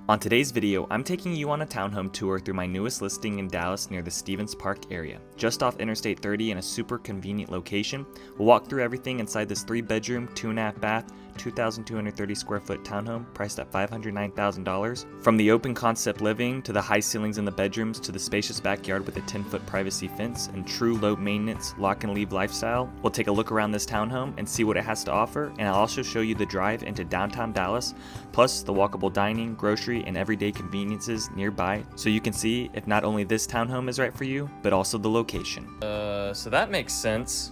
On today's video, I'm taking you on a townhome tour through my newest listing in Dallas near the Stevens Park area. Just off Interstate 30 in a super convenient location, we'll walk through everything inside this 3-bedroom, 2.5 bath, 2,230 square foot townhome priced at $509,000. From the open concept living to the high ceilings in the bedrooms to the spacious backyard with a 10-foot privacy fence and true low maintenance lock and leave lifestyle, we'll take a look around this townhome and see what it has to offer, and I'll also show you the drive into downtown Dallas, plus the walkable dining, grocery, and everyday conveniences nearby, so you can see if not only this townhome is right for you, but also the location. So that makes sense.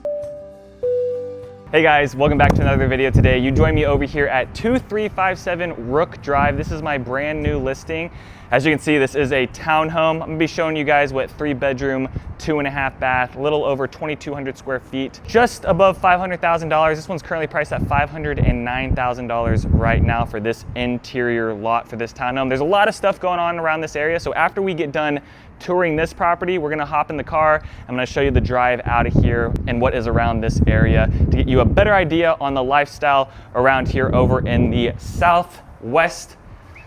Hey guys, welcome back to another video today. You join me over here at 2357 Rook Drive. This is my brand new listing. As you can see, this is a townhome. I'm gonna be showing you guys what 3-bedroom, 2.5 bath, a little over 2,200 square feet, just above $500,000. This one's currently priced at $509,000 right now for this interior lot for this townhome. There's a lot of stuff going on around this area, so after we get done touring this property, we're gonna hop in the car. I'm gonna show you the drive out of here and what is around this area to get you a better idea on the lifestyle around here over in the southwest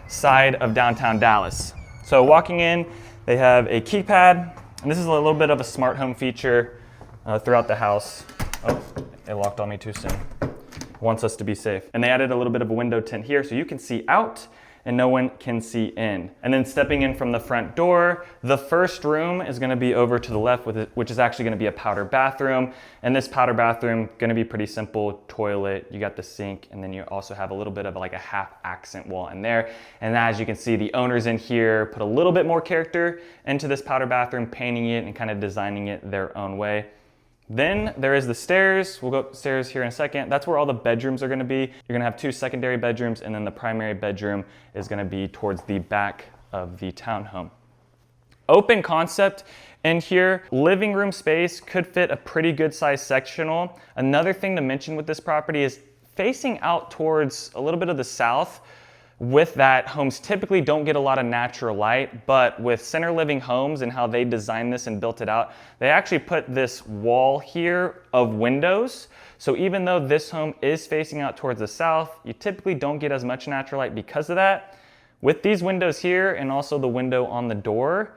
side of downtown Dallas. So walking in, they have a keypad, and this is a little bit of a smart home feature throughout the house. Oh, it locked on me too soon. Wants us to be safe. And they added a little bit of a window tint here so you can see out and no one can see in. And then stepping in from the front door, the first room is gonna be over to the left, which is actually gonna be a powder bathroom. And this powder bathroom, gonna be pretty simple, toilet, you got the sink, and then you also have a little bit of like a half accent wall in there. And as you can see, the owners in here put a little bit more character into this powder bathroom, painting it and kind of designing it their own way. Then there is the stairs. We'll go upstairs here in a second. That's where all the bedrooms are gonna be. You're gonna have 2 secondary bedrooms, and then the primary bedroom is gonna be towards the back of the townhome. Open concept in here. Living room space could fit a pretty good size sectional. Another thing to mention with this property is facing out towards a little bit of the south. With that, homes typically don't get a lot of natural light, but with center living homes and how they designed this and built it out, they actually put this wall here of windows. So even though this home is facing out towards the south, you typically don't get as much natural light because of that. With these windows here and also the window on the door,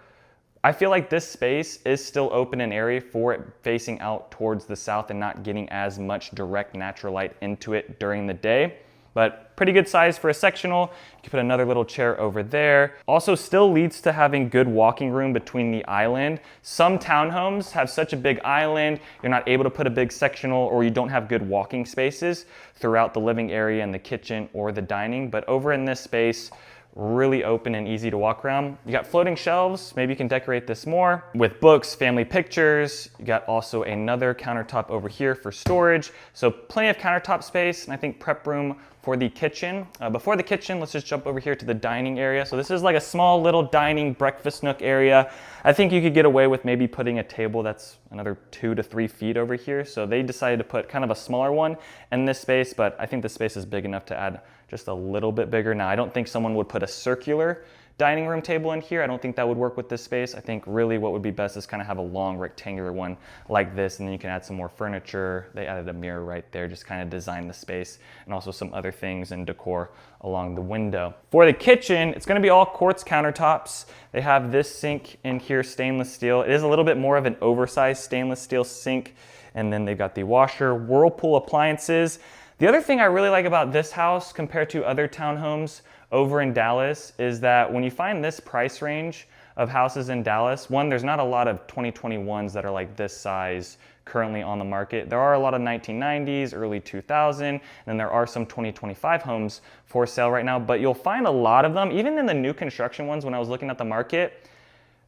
I feel like this space is still open and area for it facing out towards the south and not getting as much direct natural light into it during the day. But pretty good size for a sectional. You can put another little chair over there. Also still leads to having good walking room between the island. Some townhomes have such a big island, you're not able to put a big sectional, or you don't have good walking spaces throughout the living area and the kitchen or the dining. But over in this space, really open and easy to walk around. You got floating shelves, maybe you can decorate this more with books, family pictures. You got also another countertop over here for storage. So plenty of countertop space, and I think prep room for the kitchen. Before the kitchen, let's just jump over here to the dining area. So this is like a small little dining breakfast nook area. I think you could get away with maybe putting a table that's another 2 to 3 feet over here. So they decided to put kind of a smaller one in this space, but I think the space is big enough to add just a little bit bigger. Now, I don't think someone would put a circular dining room table in here. I don't think that would work with this space. I think really what would be best is kind of have a long rectangular one like this, and then you can add some more furniture. They added a mirror right there, just kind of design the space, and also some other things and decor along the window. For the kitchen, it's gonna be all quartz countertops. They have this sink in here, stainless steel. It is a little bit more of an oversized stainless steel sink, and then they've got the washer, Whirlpool appliances. The other thing I really like about this house compared to other townhomes over in Dallas is that when you find this price range of houses in Dallas, one, there's not a lot of 2021s that are like this size currently on the market. There are a lot of 1990s, early 2000, and there are some 2025 homes for sale right now, but you'll find a lot of them, even in the new construction ones when I was looking at the market,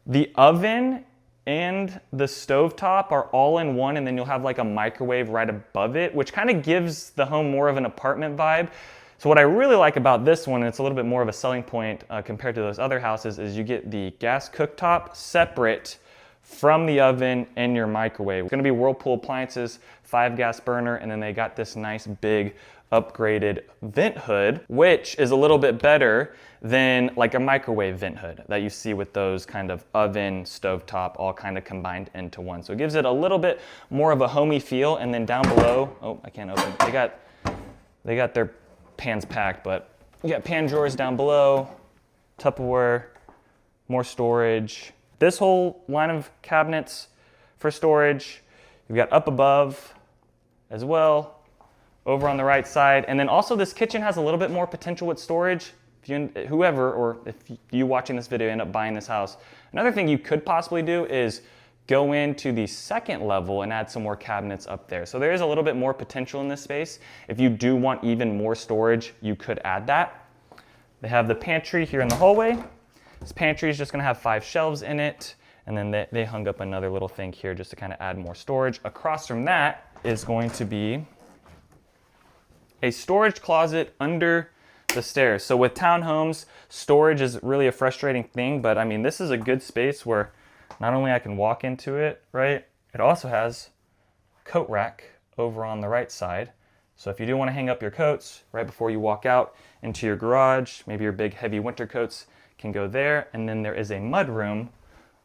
the oven and the stovetop are all in one, and then you'll have like a microwave right above it, which kind of gives the home more of an apartment vibe. So what I really like about this one, and it's a little bit more of a selling point compared to those other houses, is you get the gas cooktop separate from the oven and your microwave. It's gonna be Whirlpool appliances, 5 gas burner, and then they got this nice big upgraded vent hood, which is a little bit better than like a microwave vent hood that you see with those kind of oven, stovetop, all kind of combined into one. So it gives it a little bit more of a homey feel. And then down below, oh, I can't open it. They got their pans packed, but you got pan drawers down below. Tupperware, more storage. This whole line of cabinets for storage. You've got up above as well, over on the right side. And then also this kitchen has a little bit more potential with storage. If you, whoever, or if you watching this video end up buying this house. Another thing you could possibly do is go into the second level and add some more cabinets up there. So there is a little bit more potential in this space. If you do want even more storage, you could add that. They have the pantry here in the hallway. This pantry is just gonna have 5 shelves in it. And then they hung up another little thing here just to kind of add more storage. Across from that is going to be a storage closet under the stairs. So with townhomes, storage is really a frustrating thing, but I mean, this is a good space where not only I can walk into it, right? It also has a coat rack over on the right side. So if you do want to hang up your coats right before you walk out into your garage, maybe your big heavy winter coats can go there. And then there is a mud room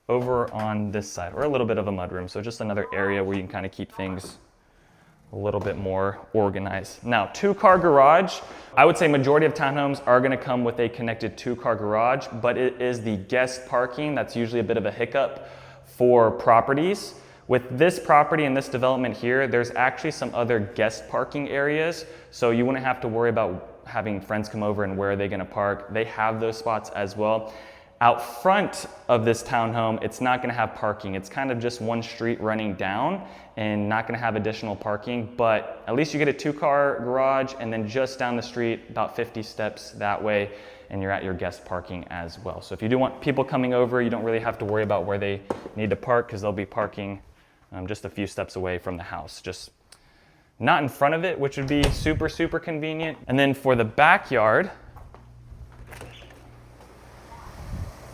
over on this side, or a little bit of a mud room. So just another area where you can kind of keep things a little bit more organized. Now, 2-car garage. I would say majority of townhomes are gonna come with a connected 2-car garage, but it is the guest parking that's usually a bit of a hiccup for properties. With this property and this development here, there's actually some other guest parking areas, so you wouldn't have to worry about having friends come over and where are they gonna park. They have those spots as well. Out front of this townhome, it's not gonna have parking. It's kind of just one street running down and not gonna have additional parking, but at least you get a 2-car garage, and then just down the street, about 50 steps that way, and you're at your guest parking as well. So if you do want people coming over, you don't really have to worry about where they need to park, because they'll be parking just a few steps away from the house, just not in front of it, which would be super, super convenient. And then for the backyard,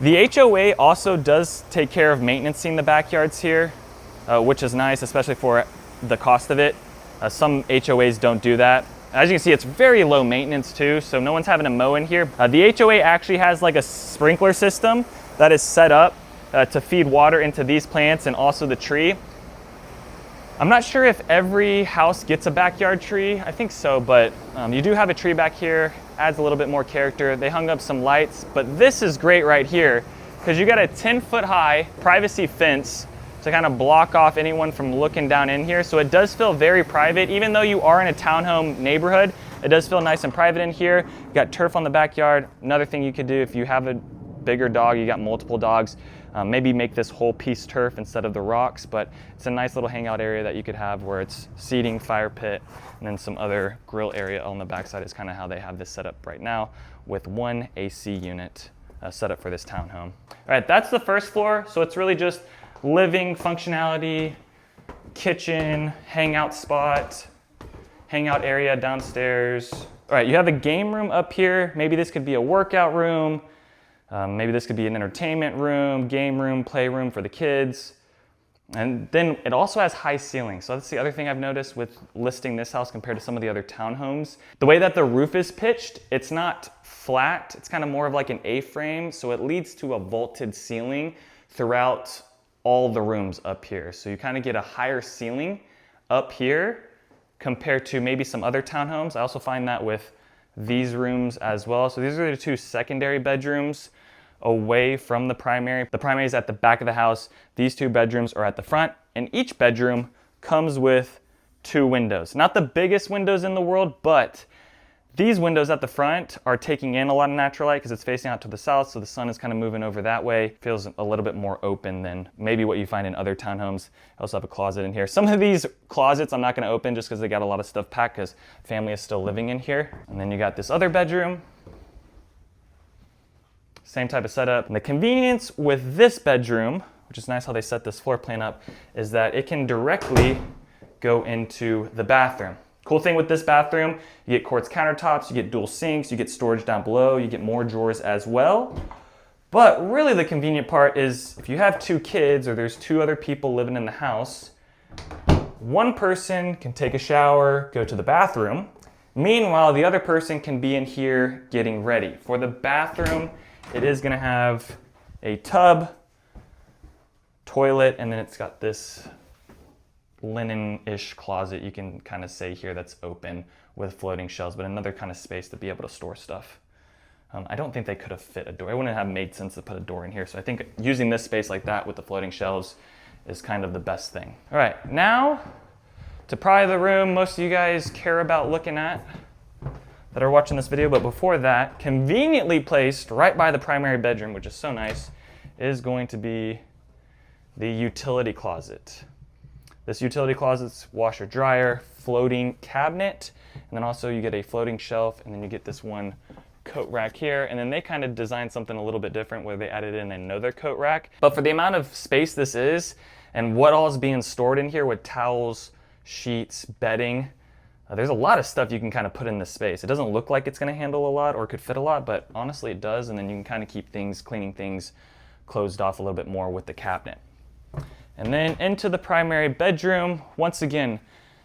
the HOA also does take care of maintaining the backyards here, which is nice, especially for the cost of it. Some HOAs don't do that. As you can see, it's very low maintenance too, so no one's having to mow in here. The HOA actually has like a sprinkler system that is set up to feed water into these plants and also the tree. I'm not sure if every house gets a backyard tree. I think so, but you do have a tree back here. Adds a little bit more character. They hung up some lights, but this is great right here because you got a 10-foot high privacy fence to kind of block off anyone from looking down in here. So it does feel very private. Even though you are in a townhome neighborhood, it does feel nice and private in here. You got turf on the backyard. Another thing you could do if you have a bigger dog, you got multiple dogs, maybe make this whole piece turf instead of the rocks, but it's a nice little hangout area that you could have where it's seating, fire pit, and then some other grill area on the backside is kind of how they have this set up right now with one AC unit set up for this townhome. All right, that's the first floor. So it's really just living functionality, kitchen, hangout spot, hangout area downstairs. All right, you have a game room up here. Maybe this could be a workout room. Maybe this could be an entertainment room, game room, playroom for the kids. And then it also has high ceilings. So that's the other thing I've noticed with listing this house compared to some of the other townhomes. The way that the roof is pitched, it's not flat. It's kind of more of like an A-frame. So it leads to a vaulted ceiling throughout all the rooms up here. So you kind of get a higher ceiling up here compared to maybe some other townhomes. I also find that with these rooms as well. So these are the 2 secondary bedrooms away from the primary. The primary is at the back of the house. These 2 bedrooms are at the front, and each bedroom comes with 2 windows. Not the biggest windows in the world, but these windows at the front are taking in a lot of natural light because it's facing out to the south, so the sun is kind of moving over that way. Feels a little bit more open than maybe what you find in other townhomes. I also have a closet in here. Some of these closets I'm not going to open just because they got a lot of stuff packed because family is still living in here. And then you got this other bedroom. Same type of setup. And the convenience with this bedroom, which is nice how they set this floor plan up, is that it can directly go into the bathroom. Cool thing with this bathroom, you get quartz countertops, you get dual sinks, you get storage down below, you get more drawers as well. But really the convenient part is if you have 2 kids or there's 2 other people living in the house, one person can take a shower, go to the bathroom. Meanwhile, the other person can be in here getting ready. For the bathroom, it is gonna have a tub, toilet, and then it's got this linen-ish closet, you can kind of say here, that's open with floating shelves, but another kind of space to be able to store stuff. I don't think they could have fit a door. It wouldn't have made sense to put a door in here. So I think using this space like that with the floating shelves is kind of the best thing. All right, now to probably the room most of you guys care about looking at that are watching this video, but before that, conveniently placed right by the primary bedroom, which is so nice, is going to be the utility closet. This utility closet's washer dryer, floating cabinet, and then also you get a floating shelf, and then you get this one coat rack here, and then they kind of designed something a little bit different where they added in another coat rack. But for the amount of space this is, and what all is being stored in here with towels, sheets, bedding, there's a lot of stuff you can kind of put in this space. It doesn't look like it's going to handle a lot or could fit a lot, but honestly it does, and then you can kind of keep things, cleaning things closed off a little bit more with the cabinet. And then into the primary bedroom, once again,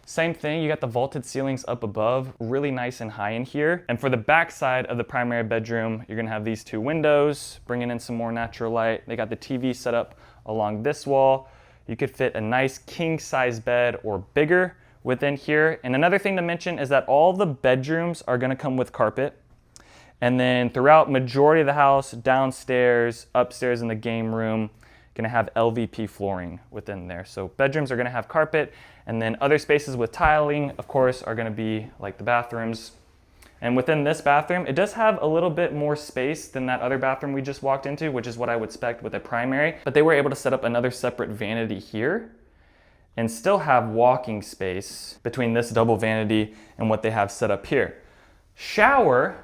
same thing, you got the vaulted ceilings up above, really nice and high in here. And for the back side of the primary bedroom, you're gonna have these two windows, bringing in some more natural light. They got the TV set up along this wall. You could fit a nice king size bed or bigger within here. And another thing to mention is that all the bedrooms are gonna come with carpet. And then throughout majority of the house, downstairs, upstairs in the game room, gonna have LVP flooring within there. So bedrooms are gonna have carpet, and then other spaces with tiling, of course, are gonna be like the bathrooms. And within this bathroom, it does have a little bit more space than that other bathroom we just walked into, which is what I would expect with a primary, but they were able to set up another separate vanity here and still have walking space between this double vanity and what they have set up here. Shower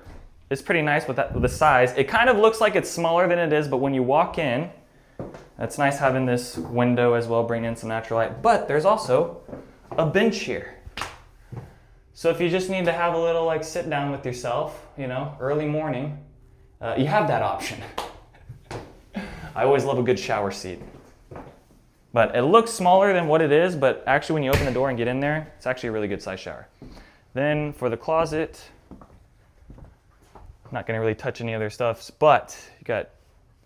is pretty nice with the size. It kind of looks like it's smaller than it is, but when you walk in, it's nice having this window as well, bringing in some natural light, but there's also a bench here. So if you just need to have a little like sit down with yourself, you know, early morning, you have that option. I always love a good shower seat. But it looks smaller than what it is, but actually when you open the door and get in there, it's actually a really good size shower. Then for the closet, I'm not gonna really touch any other stuff, but you got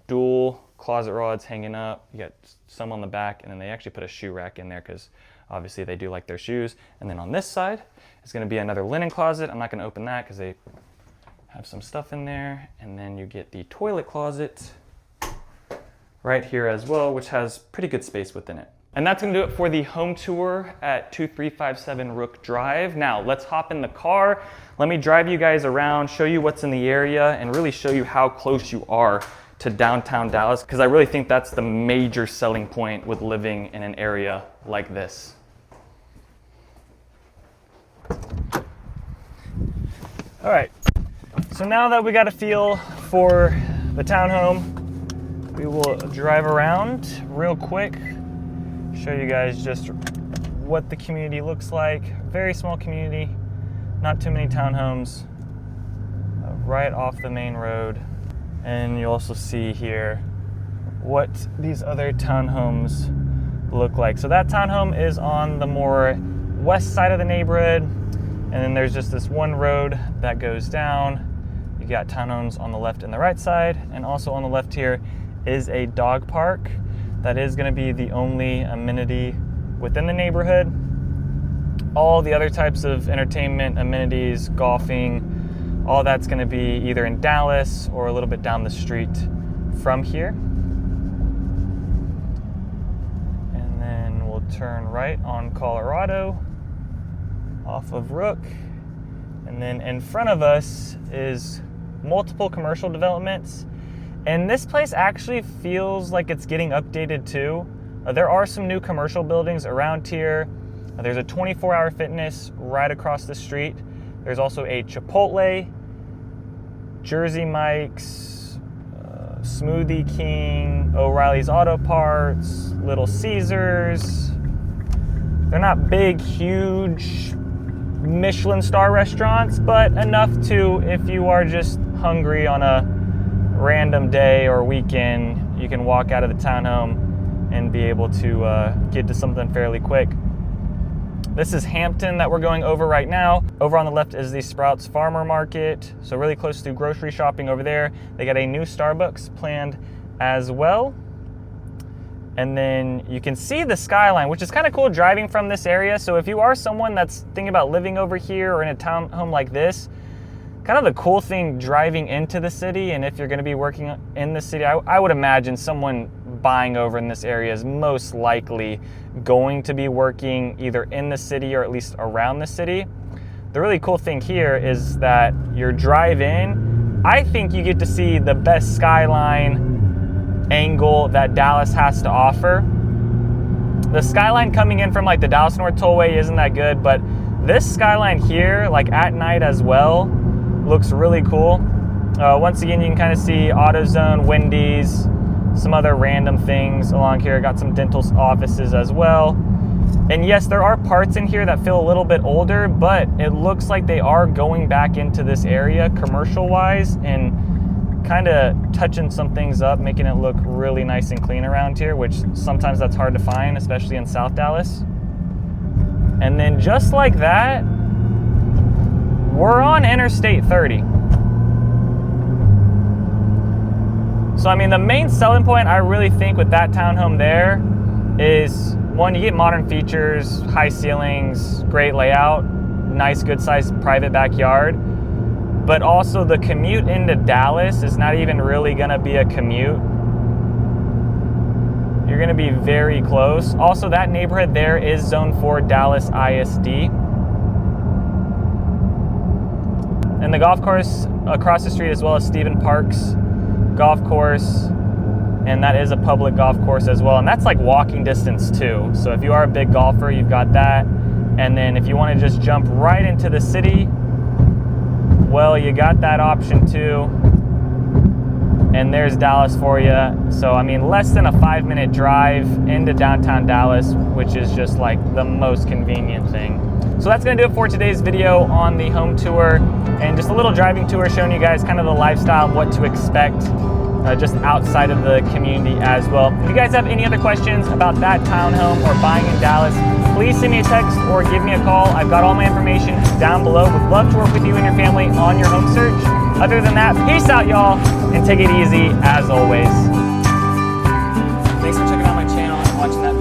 dual closet rods hanging up. You got some on the back, and then they actually put a shoe rack in there because obviously they do like their shoes. And then on this side is going to be another linen closet. I'm not going to open that because they have some stuff in there. And then you get the toilet closet right here as well, which has pretty good space within it. And that's going to do it for the home tour at 2357 Rook Drive. Now let's hop in the car. Let me drive you guys around, show you what's in the area, and really show you how close you are to downtown Dallas, because I really think that's the major selling point with living in an area like this. All right, so now that we got a feel for the townhome, we will drive around real quick, show you guys just what the community looks like. Very small community, not too many townhomes, right off the main road. And you also see here what these other townhomes look like. So that townhome is on the more west side of the neighborhood, and then there's just this one road that goes down. You got townhomes on the left and the right side, and also on the left here is a dog park. That is going to be the only amenity within the neighborhood. All the other types of entertainment, amenities, golfing, all that's going to be either in Dallas or a little bit down the street from here. And then we'll turn right on Colorado off of Rook. And then in front of us is multiple commercial developments. And this place actually feels like it's getting updated too. There are some new commercial buildings around here. There's a 24-hour fitness right across the street. There's also a Chipotle, Jersey Mike's, Smoothie King, O'Reilly's Auto Parts, Little Caesars. They're not big, huge Michelin star restaurants, but enough to, if you are just hungry on a random day or weekend, you can walk out of the townhome and be able to get to something fairly quick. This is Hampton that we're going over right now. Over on the left is the Sprouts Farmer Market, so really close to grocery shopping over there. They got a new Starbucks planned as well. And then you can see the skyline, which is kind of cool driving from this area. So if you are someone that's thinking about living over here or in a townhome like this, kind of the cool thing driving into the city, and if you're going to be working in the city, I would imagine someone buying over in this area is most likely going to be working either in the city or at least around the city. The really cool thing here is that your drive in, I think you get to see the best skyline angle that Dallas has to offer. The skyline coming in from like the Dallas North Tollway isn't that good, but this skyline here, like at night as well, looks really cool. Once again, you can kind of see AutoZone, Wendy's, some other random things along here. Got some dental offices as well. And yes, there are parts in here that feel a little bit older, but it looks like they are going back into this area commercial-wise and kind of touching some things up, making it look really nice and clean around here, which sometimes that's hard to find, especially in South Dallas. And then just like that, we're on Interstate 30. So I mean, the main selling point I really think with that townhome there is, one, you get modern features, high ceilings, great layout, nice good sized private backyard, but also the commute into Dallas is not even really gonna be a commute. You're gonna be very close. Also, that neighborhood there is Zone 4 Dallas ISD. And the golf course across the street as well as Stephen Park's golf course, and that is a public golf course as well, and that's like walking distance too. So if you are a big golfer, you've got that. And then if you want to just jump right into the city, well, you got that option too. And there's Dallas for you. So I mean, less than a 5-minute drive into downtown Dallas, which is just like the most convenient thing. So that's gonna do it for today's video on the home tour, and just a little driving tour showing you guys kind of the lifestyle and what to expect just outside of the community as well. If you guys have any other questions about that townhome or buying in Dallas, please send me a text or give me a call. I've got all my information down below. Would love to work with you and your family on your home search. Other than that, peace out, y'all, and take it easy as always. Thanks for checking out my channel and watching that video.